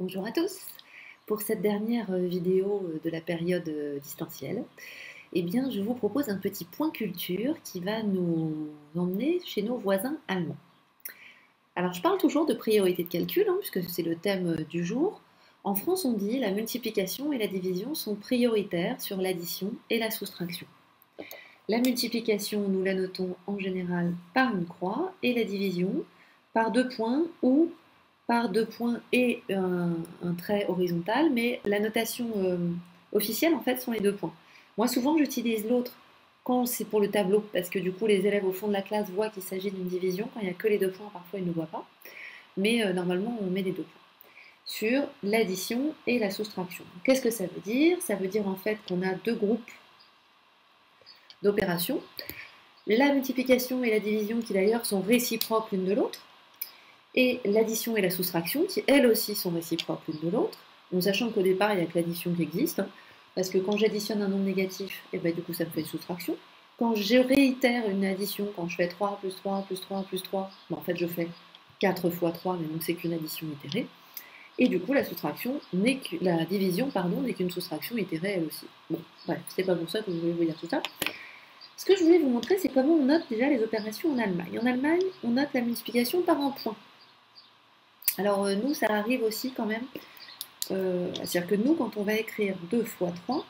Bonjour à tous. Pour cette dernière vidéo de la période distancielle, eh bien, je vous propose un petit point culture qui va nous emmener chez nos voisins allemands. Alors, je parle toujours de priorité de calcul, puisque c'est le thème du jour. En France, on dit la multiplication et la division sont prioritaires sur l'addition et la soustraction. La multiplication, nous la notons en général par une croix, et la division par 2 points ou par 2 points et un trait horizontal, mais la notation officielle, en fait, sont les 2 points. Moi, souvent, j'utilise l'autre quand c'est pour le tableau, parce que du coup, les élèves au fond de la classe voient qu'il s'agit d'une division. Quand il n'y a que les 2 points, parfois, ils ne voient pas. Mais normalement, on met les 2 points sur l'addition et la soustraction. Qu'est-ce que ça veut dire? Ça veut dire, en fait, qu'on a 2 groupes d'opérations. La multiplication et la division, qui d'ailleurs sont réciproques l'une de l'autre, et l'addition et la soustraction, qui elles aussi sont réciproques l'une de l'autre, en sachant qu'au départ, il n'y a que l'addition qui existe, parce que quand j'additionne un nombre négatif, et ben, du coup, ça me fait une soustraction. Quand je réitère une addition, quand je fais 3 plus 3 plus 3 plus 3, ben, en fait, je fais 4 fois 3, mais donc c'est qu'une addition itérée. Et du coup, la division, n'est qu'une soustraction itérée elle aussi. Bon, bref, c'est pas pour ça que je voulais vous dire tout ça. Ce que je voulais vous montrer, c'est comment on note déjà les opérations en Allemagne. En Allemagne, on note la multiplication par un point. Alors nous, ça arrive aussi quand même, c'est-à-dire que nous, quand on va écrire 2 fois 3,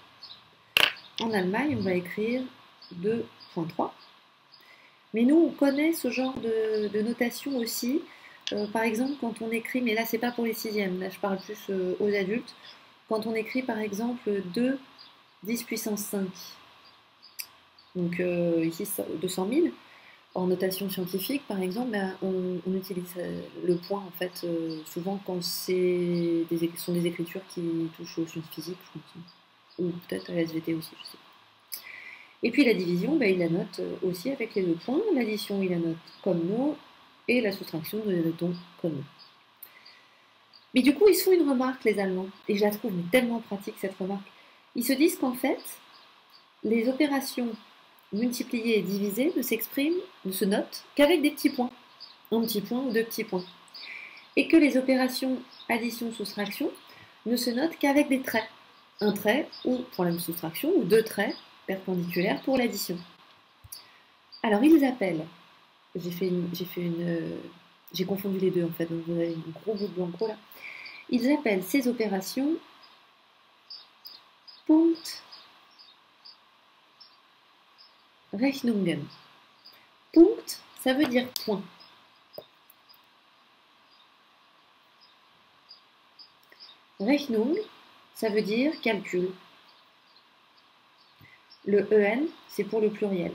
en Allemagne, on va écrire 2.3. Mais nous, on connaît ce genre de notation aussi. Par exemple, quand on écrit, mais là, c'est pas pour les sixièmes, là, je parle plus aux adultes. Quand on écrit, par exemple, 2 10 puissance 5, donc ici, 200 000, en notation scientifique, par exemple, on utilise le point, en fait, souvent quand sont des écritures qui touchent aux sciences physiques, je pense, ou peut-être à la SVT aussi, je sais. Et puis la division, il la note aussi avec les 2 points. L'addition, il la note comme nous, et la soustraction, nous la notons comme nous. Mais du coup, ils se font une remarque, les Allemands, et je la trouve tellement pratique, cette remarque. Ils se disent qu'en fait, les opérations multiplier et diviser ne se notent qu'avec des petits points, un petit point ou 2 petits points. Et que les opérations addition-soustraction ne se notent qu'avec des traits. Un trait ou pour la soustraction ou 2 traits perpendiculaires pour l'addition. Alors ils appellent, j'ai confondu les deux en fait, donc vous avez un gros bout de blanco là. Ils appellent ces opérations Punktrechnungen. Punkt, ça veut dire point. Rechnung, ça veut dire calcul. Le EN, c'est pour le pluriel.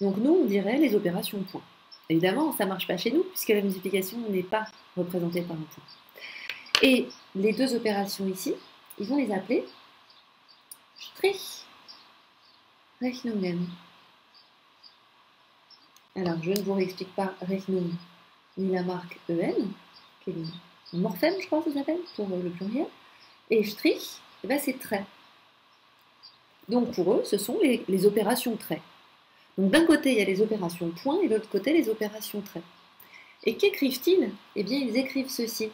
Donc nous, on dirait les opérations point. Évidemment, ça ne marche pas chez nous, puisque la multiplication n'est pas représentée par un point. Et les 2 opérations ici, ils vont les appeler Strichrechnungen. Alors, je ne vous réexplique pas Rechnung ni la marque EN, qui est un morphème, je crois que ça s'appelle, pour le pluriel. Et strich, c'est trait. Donc pour eux, ce sont les opérations traits. Donc d'un côté, il y a les opérations point, et de l'autre côté, les opérations traits. Et qu'écrivent-ils? Eh bien, ils écrivent ceci.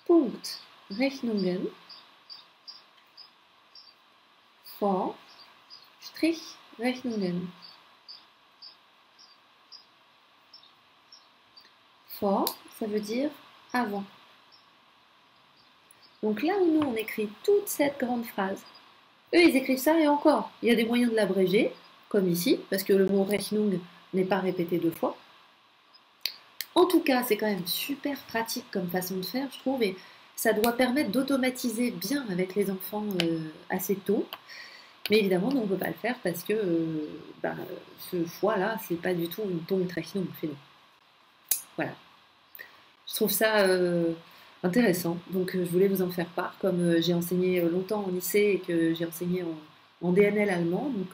Punktrechnungen vor Strichrechnungen. For, ça veut dire avant. Donc là où nous, on écrit toute cette grande phrase, eux, ils écrivent ça et encore. Il y a des moyens de l'abréger, comme ici, parce que le mot Rechnung n'est pas répété 2 fois. En tout cas, c'est quand même super pratique comme façon de faire, je trouve, et ça doit permettre d'automatiser bien avec les enfants assez tôt. Mais évidemment, nous, on ne peut pas le faire parce que ce choix-là, c'est pas du tout une Punktrechnung chez nous. Voilà. Je trouve ça intéressant, donc je voulais vous en faire part, comme j'ai enseigné longtemps en lycée et que j'ai enseigné en DNL allemand, donc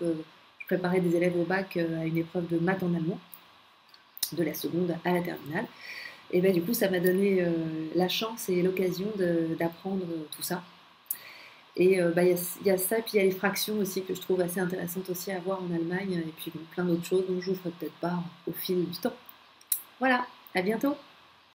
je préparais des élèves au bac à une épreuve de maths en allemand, de la seconde à la terminale, et du coup ça m'a donné la chance et l'occasion d'apprendre tout ça. Et il y a ça, puis il y a les fractions aussi que je trouve assez intéressantes aussi à voir en Allemagne, et puis plein d'autres choses dont je vous ferai peut-être part au fil du temps. Voilà, à bientôt!